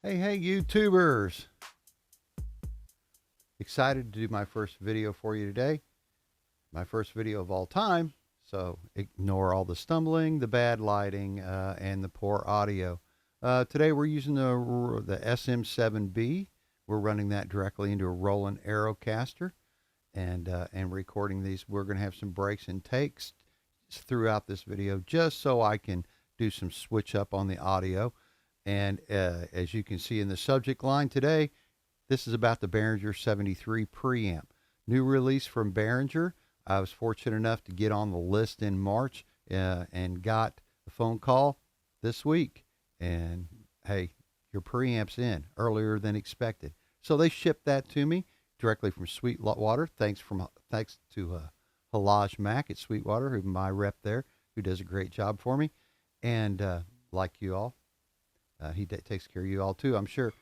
Hey, YouTubers! Excited to do my first video for you today. My first video of all time, so ignore all the stumbling, the bad lighting, and the poor audio. Today we're using the SM7B. We're running that directly into a Roland Aerocaster and recording these. We're going to have some breaks and takes throughout this video just so I can do some switch up on the audio. And as you can see in the subject line today, this is about the Behringer 73 preamp. New release from Behringer. I was fortunate enough to get on the list in March and got a phone call this week. And hey, your preamp's in earlier than expected. So they shipped that to me directly from Sweetwater. Thanks to Halaj Mac at Sweetwater, who's my rep there, who does a great job for me. And like you all, he takes care of you all too, I'm sure.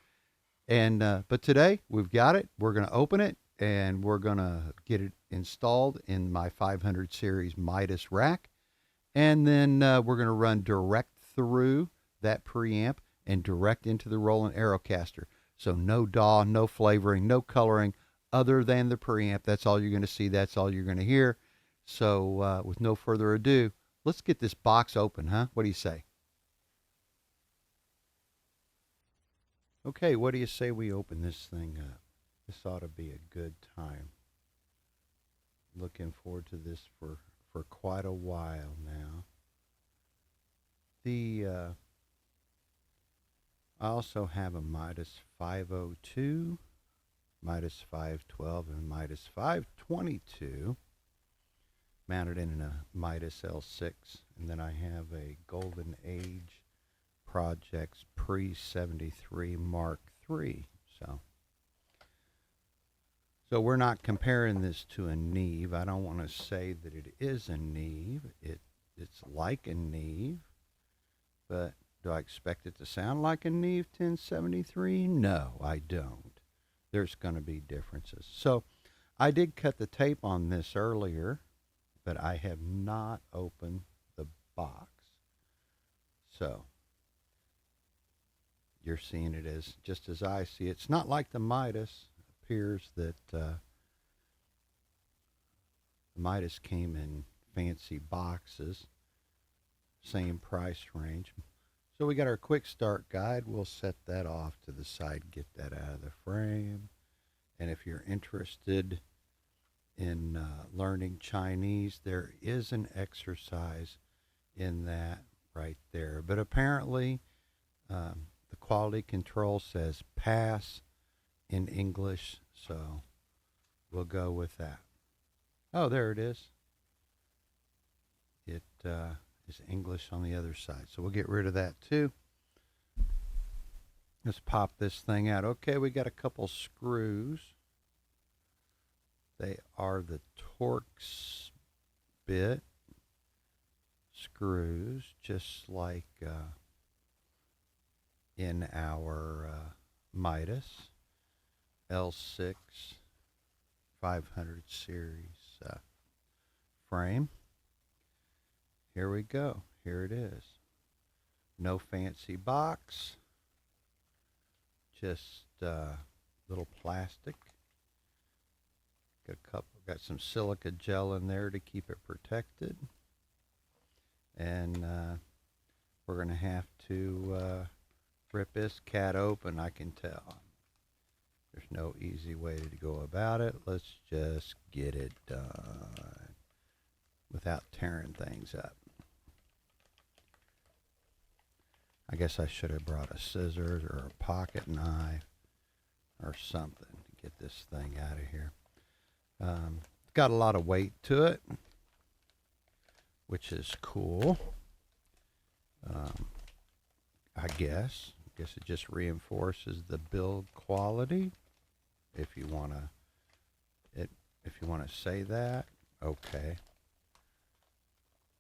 And but today we've got it. We're going to open it and we're going to get it installed in my 500 series Midas rack. And then we're going to run direct through that preamp and direct into the Roland Aerocaster. So no DAW, no flavoring, no coloring other than the preamp. That's all you're going to see. That's all you're going to hear. So with no further ado, let's get this box open, huh? What do you say? Okay, what do you say we open this thing up? This ought to be a good time. Looking forward to this for quite a while now. I also have a Midas 502, Midas 512, and Midas 522 mounted in a Midas L6. And then I have a Golden Age Projects Pre-73 Mark III. So we're not comparing this to a Neve. I don't want to say that it is a Neve. It's like a Neve, but do I expect it to sound like a Neve 1073? No, I don't. There's going to be differences. So I did cut the tape on this earlier, but I have not opened the box. So you're seeing it as just as I see it. It's not like the Midas. It appears that the Midas came in fancy boxes, same price range. So we got our quick start guide. We'll set that off to the side, get that out of the frame. And if you're interested in learning Chinese, there is an exercise in that right there. But apparently, the quality control says pass in English, so we'll go with that. Oh, there it is. It is English on the other side, so we'll get rid of that too. Let's pop this thing out. Okay, we got a couple screws. They are the Torx bit screws, just like in our Midas L6 500 series frame. Here we go. Here it is. No fancy box. Just little plastic. Got some silica gel in there to keep it protected. And we're going to have to rip this cat open, I can tell. There's no easy way to go about it. Let's just get it done without tearing things up. I guess I should have brought a scissors or a pocket knife or something to get this thing out of here. It's got a lot of weight to it, which is cool. I guess it just reinforces the build quality. If you want to say that, okay.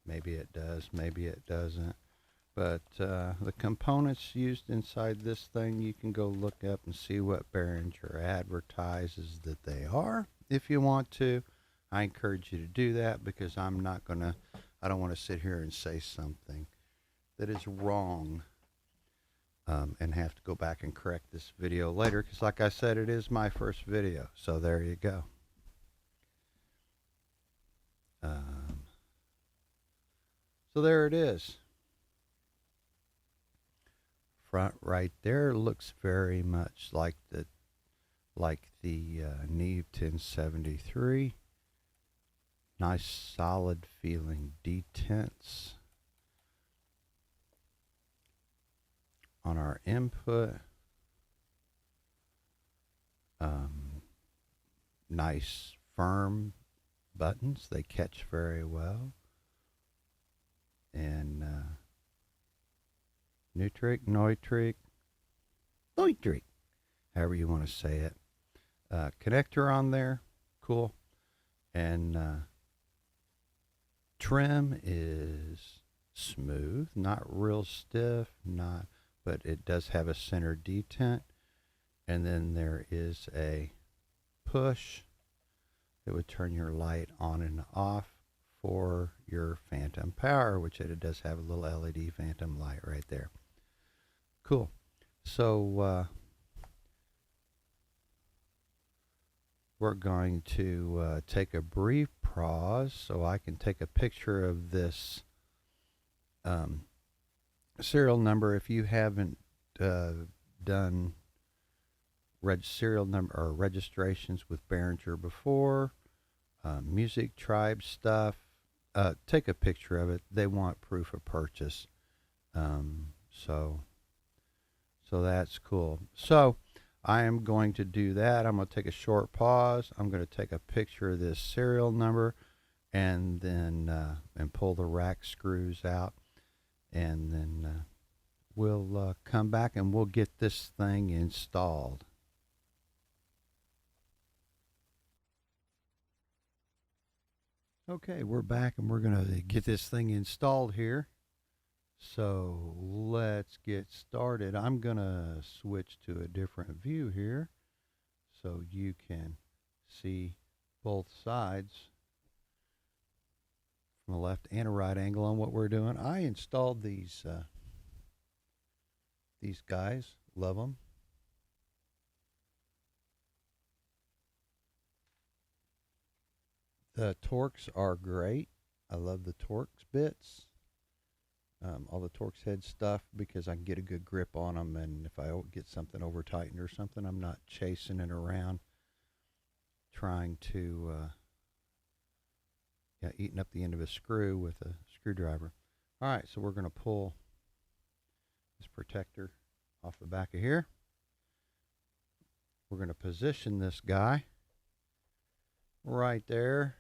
Maybe it does, maybe it doesn't. But the components used inside this thing, you can go look up and see what Behringer advertises that they are if you want to. I encourage you to do that because I don't want to sit here and say something that is wrong. and have to go back and correct this video later because, like I said, it is my first video. So there you go. So there it is. Front right there looks very much like the Neve 1073. Nice solid feeling detents on our input. Nice firm buttons. They catch very well. And Neutrik, however you want to say it. Connector on there, cool. And trim is smooth, not real stiff, but it does have a center detent. And then there is a push that would turn your light on and off for your phantom power, which it does have a little LED phantom light right there. Cool. So we're going to take a brief pause so I can take a picture of this serial number. If you haven't done serial number or registrations with Behringer before, music tribe stuff, take a picture of it. They want proof of purchase. So that's cool. So I am going to do that. I'm going to take a short pause. I'm going to take a picture of this serial number and then and pull the rack screws out, and then we'll come back and we'll get this thing installed. Okay, we're back and we're going to get this thing installed here. So let's get started. I'm going to switch to a different view here so you can see both sides from a left and a right angle on what we're doing. I installed these guys. Love them. The Torx are great. I love the Torx bits. All the Torx head stuff, because I can get a good grip on them, and if I get something over tightened or something, I'm not chasing it around trying to eating up the end of a screw with a screwdriver. All right, so we're going to pull this protector off the back of here. We're going to position this guy right there.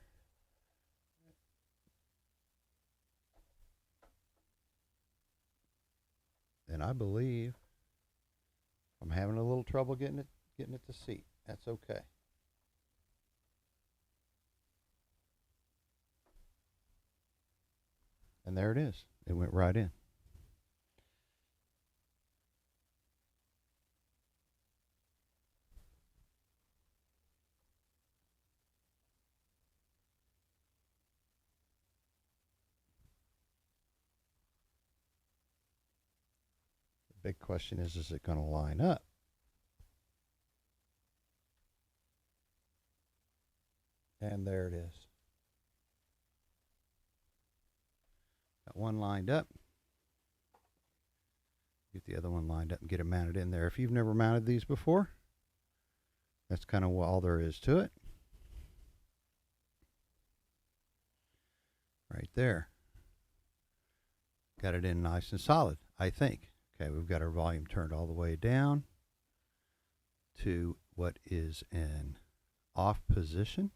And I believe I'm having a little trouble getting it to seat. That's okay. And there it is. It went right in. Big question is it going to line up? And there it is. Got one lined up. Get the other one lined up and get it mounted in there. If you've never mounted these before, that's kind of all there is to it. Right there. Got it in nice and solid, I think. Okay, we've got our volume turned all the way down to what is an off position.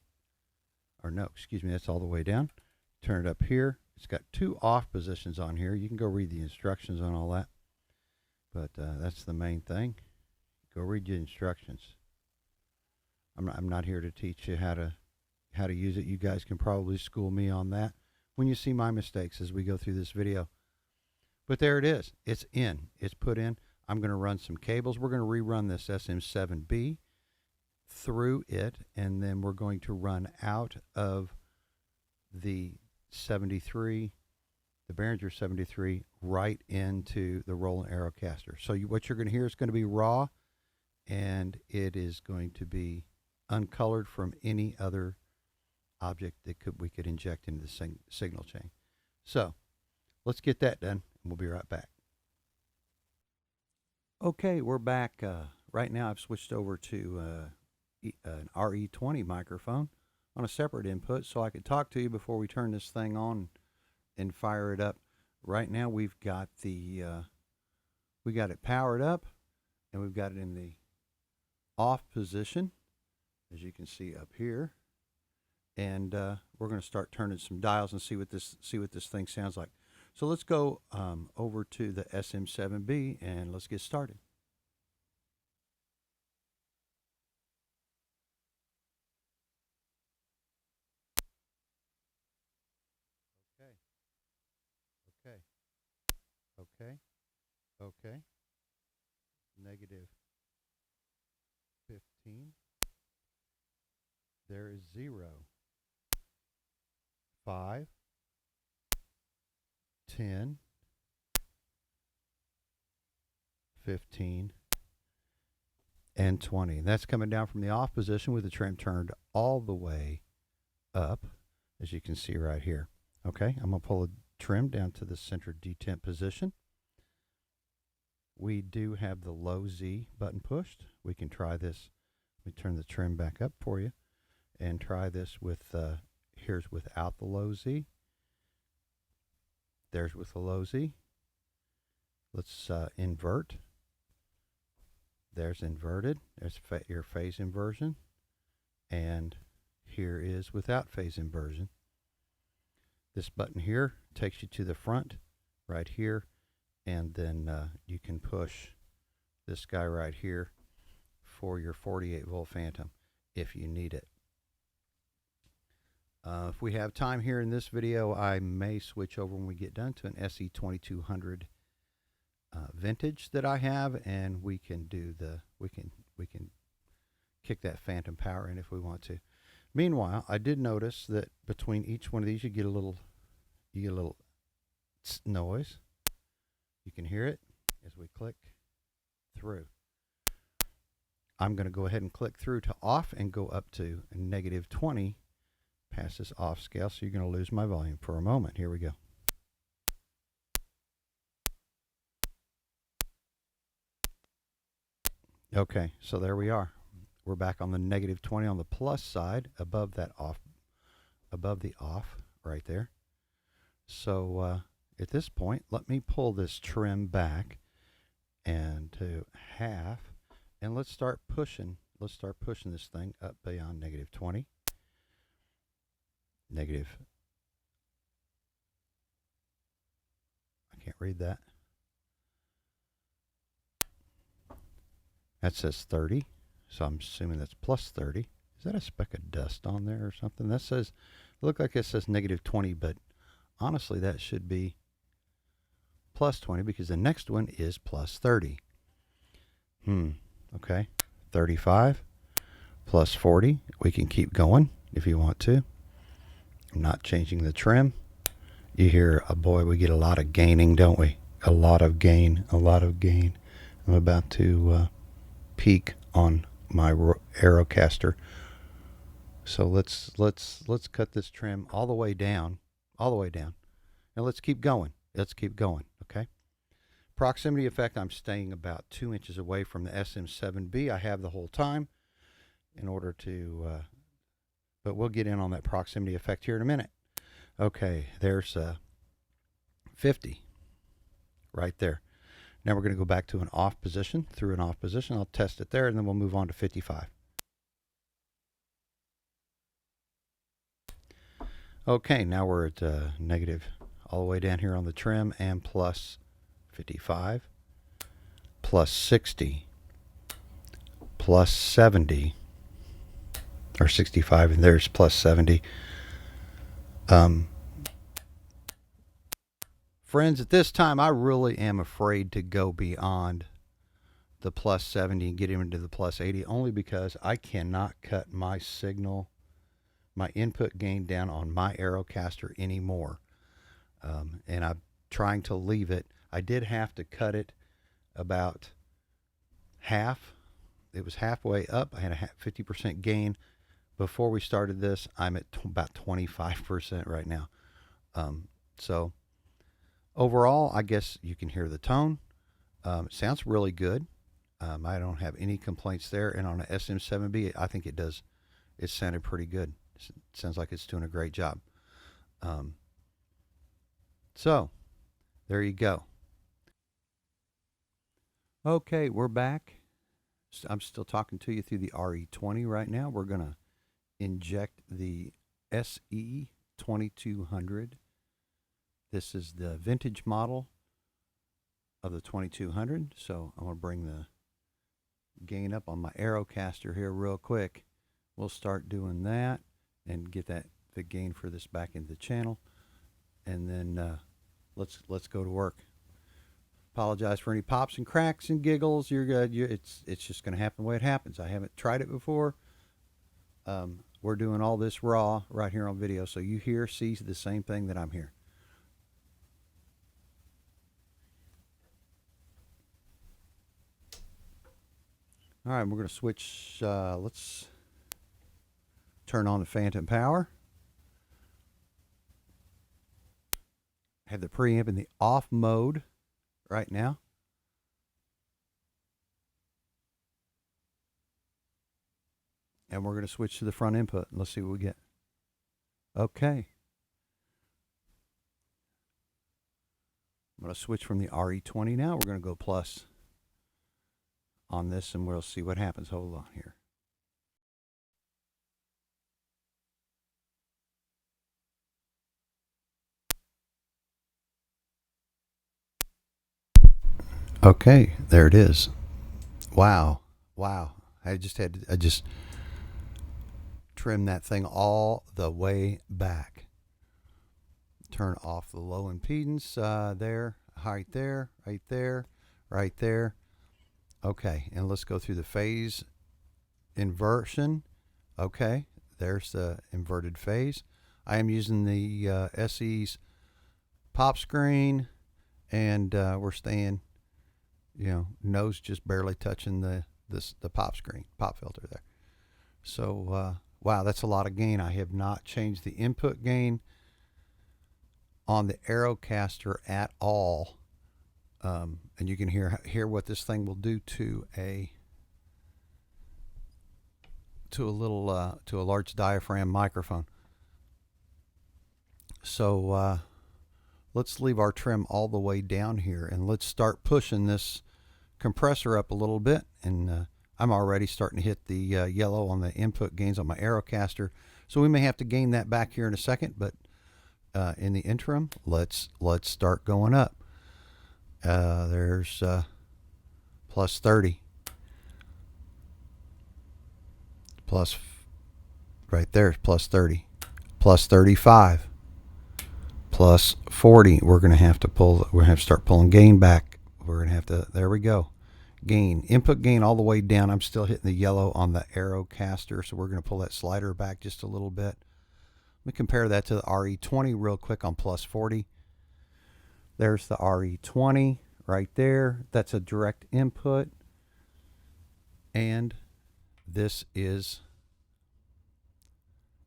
Or no, excuse me, that's all the way down. Turn it up here. It's got two off positions on here. You can go read the instructions on all that. But that's the main thing. Go read the instructions. I'm not here to teach you how to use it. You guys can probably school me on that when you see my mistakes as we go through this video. But there it is. It's in. It's put in. I'm going to run some cables. We're going to rerun this SM7B through it, and then we're going to run out of the 73 the Behringer 73 right into the Roland Aerocaster. So what you're going to hear is going to be raw, and it is going to be uncolored from any other object that we could inject into the signal chain. So let's get that done, and we'll be right back. Okay, we're back. Right now I've switched over to an RE20 microphone on a separate input so I could talk to you before we turn this thing on and fire it up. Right now we've got we got it powered up, and we've got it in the off position, as you can see up here. And we're going to start turning some dials and see what this thing sounds like. So let's go over to the SM7B and let's get started. Okay, okay, okay, okay. Negative 15. There is 0. 5, 10, 15, and 20. That's coming down from the off position with the trim turned all the way up, as you can see right here. Okay, I'm going to pull the trim down to the center detemp position. We do have the low Z button pushed. We can try this. Let me turn the trim back up for you and try this with, here's without the low Z. There's with the low Z. Let's invert. There's inverted. There's your phase inversion. And here is without phase inversion. This button here takes you to the front right here. And then you can push this guy right here for your 48 volt phantom if you need it. If we have time here in this video, I may switch over when we get done to an SE2200 vintage that I have, and we can do we can kick that phantom power in if we want to. Meanwhile, I did notice that between each one of these you get a little noise. You can hear it as we click through. I'm going to go ahead and click through to off and go up to negative 20 past this off scale, so you're going to lose my volume for a moment. Here we go. Okay, so there we are. We're back on the negative 20 on the plus side, above that off, above the off right there. So at this point, let me pull this trim back and to half, and let's start pushing this thing up beyond negative 20. Negative, I can't read that. That says 30, so I'm assuming that's plus 30. Is that a speck of dust on there or something? That says, look like it says negative 20, but honestly that should be plus 20 because the next one is plus 30. Okay, 35 plus 40. We can keep going if you want to. I'm not changing the trim. You hear, oh boy, we get a lot of gaining, don't we? A lot of gain, a lot of gain. I'm about to peak on my Aerocaster. So let's cut this trim all the way down, and let's keep going. Okay. Proximity effect, I'm staying about 2 inches away from the SM7B. I have the whole time in order to, but we'll get in on that proximity effect here in a minute. Okay, there's 50 right there. Now we're going to go back to an off position, through an off position. I'll test it there, and then we'll move on to 55. Okay, now we're at negative all the way down here on the trim, and plus 55, plus 60, plus 70, or 65, and there's plus 70. Friends, at this time, I really am afraid to go beyond the plus 70 and get into the plus 80, only because I cannot cut my signal, my input gain down on my Aerocaster anymore. and I'm trying to leave it. I did have to cut it about half. It was halfway up. I had a 50% gain. Before we started this, I'm at about 25% right now. So overall, I guess you can hear the tone. It sounds really good. I don't have any complaints there. And on a SM7B, I think it does. It sounded pretty good. It sounds like it's doing a great job. So there you go. Okay, we're back. I'm still talking to you through the RE20 right now. We're going to inject the SE2200. This is the vintage model of the 2200. So I'm going to bring the gain up on my Aerocaster here real quick. We'll start doing that and get the gain for this back into the channel, and then let's go to work. Apologize for any pops and cracks and giggles. You're good. It's just going to happen the way it happens. I haven't tried it before. We're doing all this raw right here on video, so you see the same thing that I'm hearing. All right, we're going to switch. Let's turn on the phantom power. Have the preamp in the off mode right now. And we're going to switch to the front input. Let's see what we get. Okay. I'm going to switch from the RE20 now. We're going to go plus on this, and we'll see what happens. Hold on here. Okay, there it is. Wow. I just trimmed that thing all the way back. Turn off the low impedance there, right there. Okay, and let's go through the phase inversion. Okay, there's the inverted phase. I am using the SE's pop screen, and we're staying, nose just barely touching the pop screen, pop filter there. So wow, that's a lot of gain. I have not changed the input gain on the Aerocaster at all. And you can hear what this thing will do to a large diaphragm microphone. So let's leave our trim all the way down here, and let's start pushing this compressor up a little bit. And I'm already starting to hit the yellow on the input gains on my Aerocaster, so we may have to gain that back here in a second. But in the interim, let's start going up. There's plus 30, plus right there, plus 30, plus 35, plus 40. We're going to have to start pulling gain back. We're going to have to, there we go. Gain, input gain all the way down. I'm still hitting the yellow on the Aerocaster, so we're going to pull that slider back just a little bit. Let me compare that to the RE20 real quick on plus 40. There's the RE20 right there. That's a direct input. And this is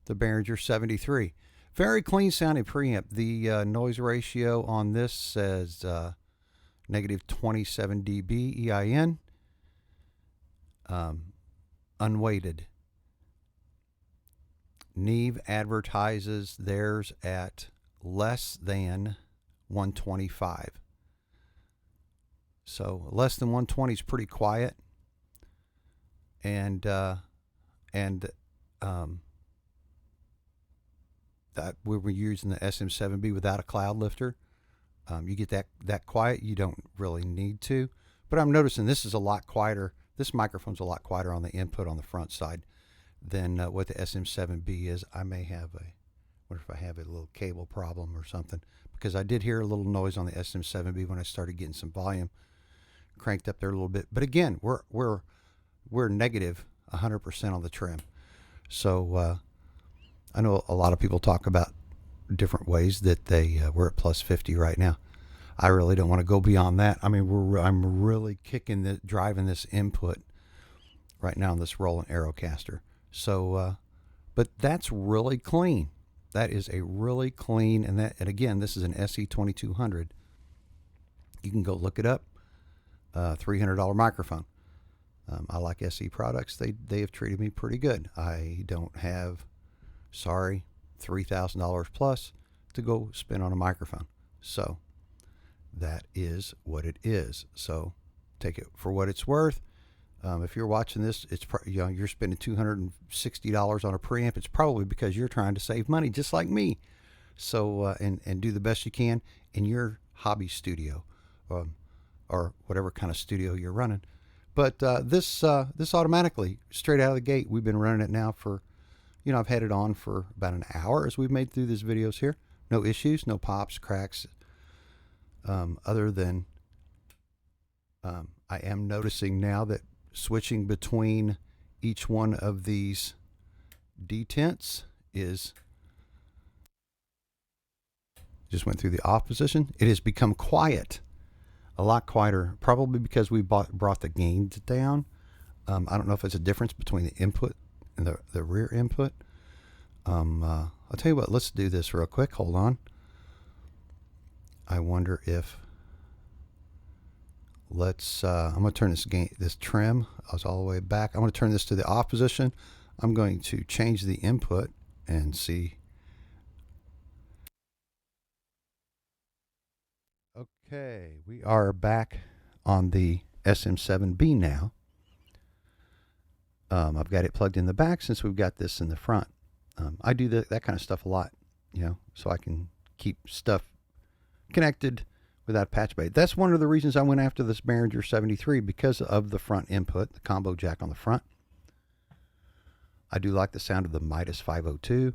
the Behringer 73. Very clean sounding preamp. The noise ratio on this says negative 27 dB EIN. Unweighted. Neve advertises theirs at less than 125. So less than 120 is pretty quiet. And that we were using the SM7B without a cloud lifter. You get that quiet, you don't really need to. But I'm noticing this is a lot quieter. This microphone's a lot quieter on the input on the front side than what the SM7B is. I may have what if I have a little cable problem or something, because I did hear a little noise on the SM7B when I started getting some volume cranked up there a little bit. But again, we're negative 100% on the trim. So I know a lot of people talk about different ways that we're at plus 50 right now. I really don't want to go beyond that. I mean, I'm really driving this input right now on this Roland Aerocaster. So, but that's really clean. That is a really clean, and again, this is an SE2200. You can go look it up. $300 microphone. I like SE products. They have treated me pretty good. I don't have, $3,000 plus to go spend on a microphone. So that is what it is. So take it for what it's worth. If you're watching this, you're spending $260 on a preamp. It's probably because you're trying to save money, just like me. So and do the best you can in your hobby studio, or whatever kind of studio you're running. But this automatically, straight out of the gate, we've been running it now for, I've had it on for about an hour as we've made through these videos here. No issues, no pops, cracks, other than I am noticing now that switching between each one of these detents just went through the off position. It has become quiet, a lot quieter, probably because we brought the gains down. I don't know if it's a difference between the input and the rear input. I'll tell you what, let's do this real quick. Hold on. I wonder if I'm going to turn this trim. I was all the way back. I'm going to turn this to the off position. I'm going to change the input and see. Okay, we are back on the SM7B now. I've got it plugged in the back since we've got this in the front. I do that kind of stuff a lot, so I can keep stuff connected without patch bay. That's one of the reasons I went after this Behringer 73, because of the front input, the combo jack on the front. I do like the sound of the Midas 502.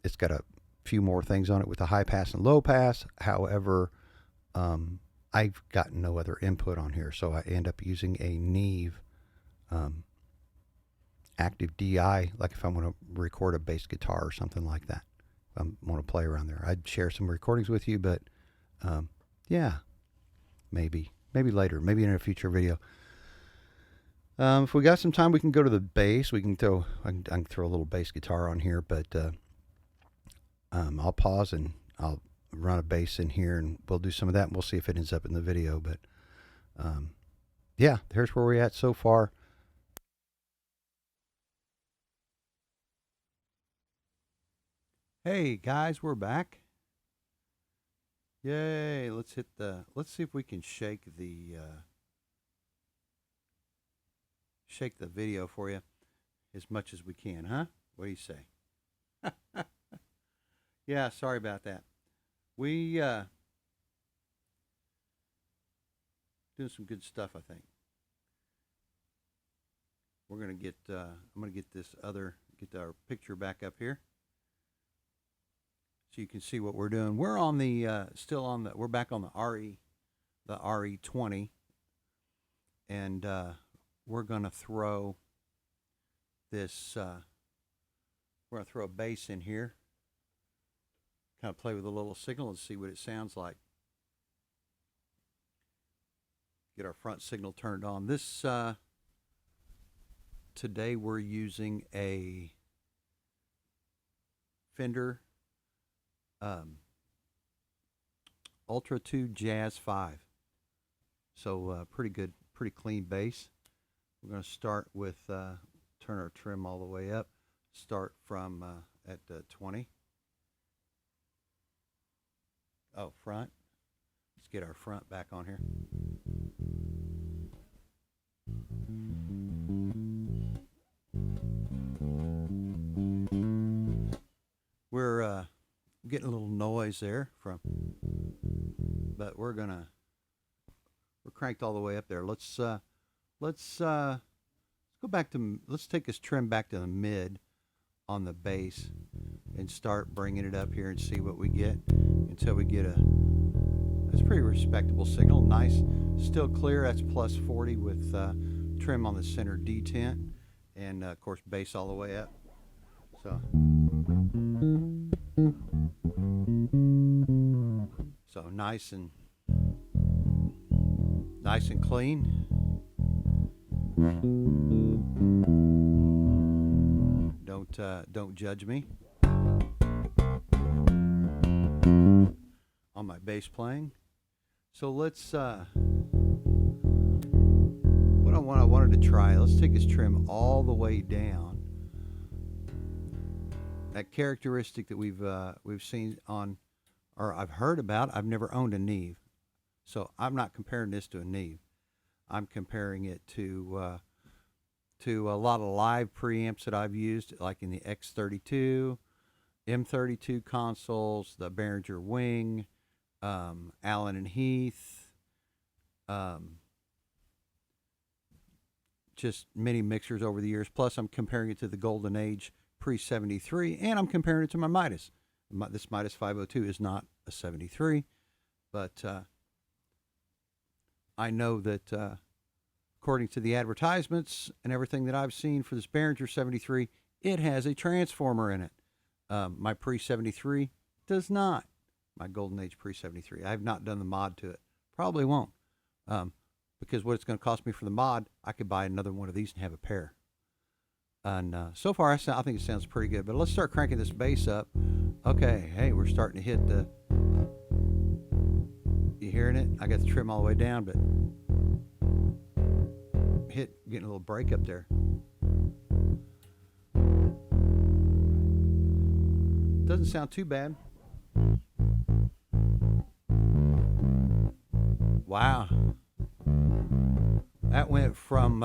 It's got a few more things on it with the high pass and low pass. However, I've got no other input on here, so I end up using a Neve active DI, like if I want to record a bass guitar or something like that. I want to play around there. I'd share some recordings with you, but yeah, maybe later, maybe in a future video. If we got some time, we can go to the bass. I can throw a little bass guitar on here, but I'll pause and I'll run a bass in here, and we'll do some of that, and we'll see if it ends up in the video. But yeah, here's where we're at so far. Hey guys, we're back. Yay, let's see if we can shake the video for you as much as we can, huh? What do you say? Yeah, sorry about that. We doing some good stuff, I think. We're gonna get I'm gonna get our picture back up here, so you can see what we're doing. We're on the we're back on the RE20, and we're gonna throw this. We're gonna throw a bass in here, kind of play with a little signal and see what it sounds like. Get our front signal turned on. This today we're using a Fender Ultra 2 Jazz 5. So pretty good, pretty clean bass. We're going to start with turn our trim all the way up. Start from at 20. Oh, front. Let's get our front back on here. We're getting a little noise there but we're cranked all the way up there. Let's go back to, let's take this trim back to the mid on the bass and start bringing it up here and see what we get until we get that's a pretty respectable signal. Nice, still clear. That's plus 40 with trim on the center detent, and of course bass all the way up. So So nice and clean. Don't judge me on my bass playing. So let's what I wanted to try. Let's take this trim all the way down. That characteristic that we've seen on, or I've heard about. I've never owned a Neve, so I'm not comparing this to a Neve. I'm comparing it to a lot of live preamps that I've used, like in the X32, M32 consoles, the Behringer Wing, Allen and Heath, just many mixers over the years. Plus, I'm comparing it to the Golden Age Pre-73, and I'm comparing it to my Midas. This Midas 502 is not a 73, but I know that according to the advertisements and everything that I've seen for this Behringer 73, it has a transformer in it. My Pre-73 does not. My Golden Age Pre-73. I have not done the mod to it. Probably won't. Because what it's going to cost me for the mod, I could buy another one of these and have a pair. And so far, I think it sounds pretty good. But let's start cranking this bass up. Okay, hey, we're starting to hit the... You hearing it? I got the trim all the way down, but... Getting a little break up there. Doesn't sound too bad. Wow. That went from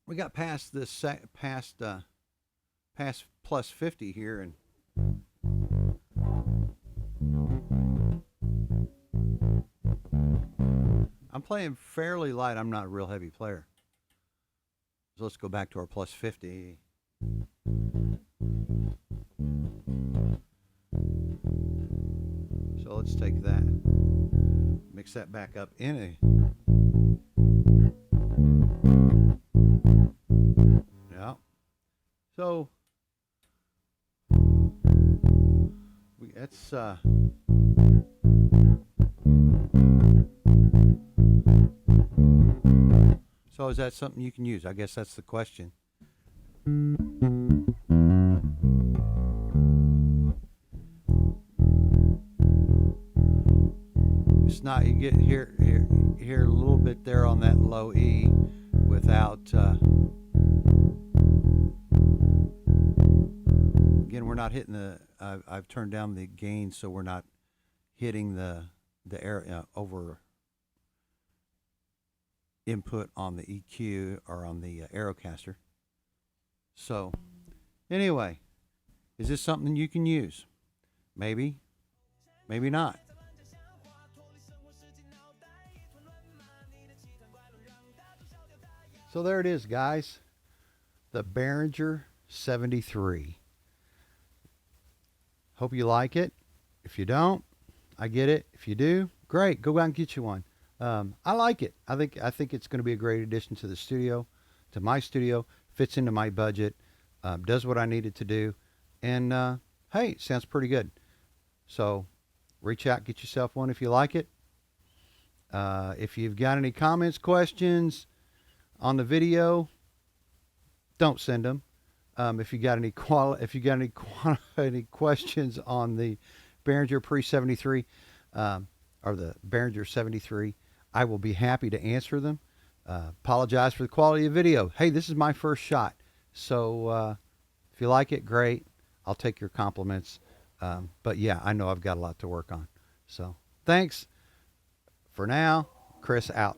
we got past this past plus 50 here, and I'm playing fairly light. I'm not a real heavy player. So let's go back to our plus 50. So let's take that, mix that back up in a... Yeah. So that's so is that something you can use? I guess that's the question. It's not, you get here a little bit there on that low E without again, we're not hitting the I've turned down the gain, so we're not hitting the air over input on the EQ or on the Aerocaster. So anyway, is this something you can use? Maybe, maybe not. So there it is, guys. The Behringer 73. Hope you like it. If you don't, I get it. If you do, great. Go out and get you one. I like it. I think it's going to be a great addition to the studio, to my studio. Fits into my budget. Does what I need it to do. And hey, it sounds pretty good. So reach out, get yourself one if you like it. If you've got any comments, questions on the video, don't send them. If you got any any questions on the Behringer Pre-73 or the Behringer 73, I will be happy to answer them. Apologize for the quality of the video. Hey, this is my first shot, so if you like it, great. I'll take your compliments. But yeah, I know I've got a lot to work on. So thanks. For now, Chris out.